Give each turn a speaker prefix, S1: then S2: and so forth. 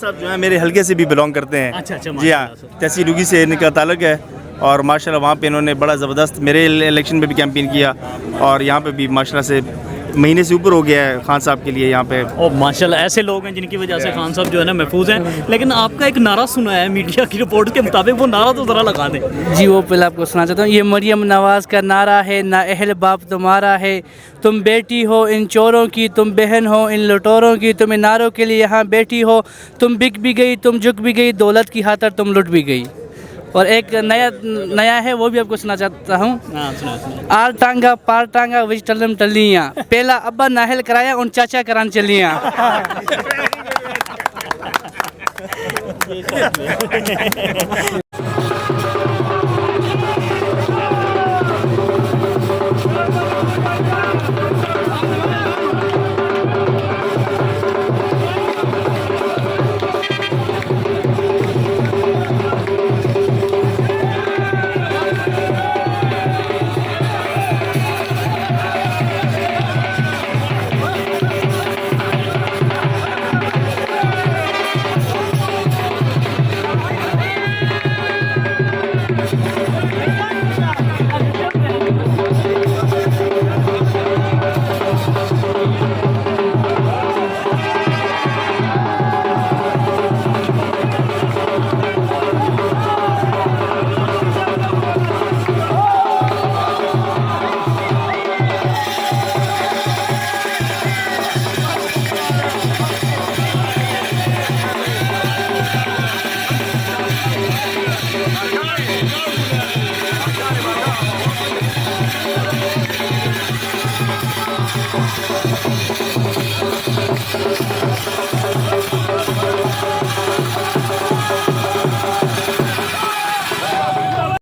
S1: साहब जो है मेरे हल्के से भी बिलोंग करते हैं।
S2: अच्छा अच्छा,
S1: जी हाँ, तहसील रुगी से इनका ताल्लुक है और माशाल्लाह वहाँ पे इन्होंने बड़ा ज़बरदस्त मेरे इलेक्शन में भी कैंपेन किया और यहाँ पे भी माशाल्लाह से महीने से ऊपर हो गया है खान साहब के लिए यहाँ पे।
S2: और माशाल्लाह ऐसे लोग हैं जिनकी वजह से खान साहब जो है ना महफूज हैं। लेकिन आपका एक नारा सुना है मीडिया की रिपोर्ट के मुताबिक, वो नारा तो ज़रा लगा दें।
S3: जी वो पहले आपको सुना चाहता हूँ। ये मरियम नवाज़ का नारा है, ना अहल बाप तुम्हारा है, तुम बेटी हो इन चोरों की, तुम बहन हो इन लुटोरों की, तुम इनारों के लिए यहाँ बैठी हो, तुम बिक भी गई, तुम झुक भी गई, दौलत की खातर तुम लुट भी गई। और एक नया है वो भी आपको सुना चाहता हूँ। आर टांगा पार टांगा विच टलम टलियाँ, पहला अब्बा नाहल कराया उन चाचा करान चलियाँ।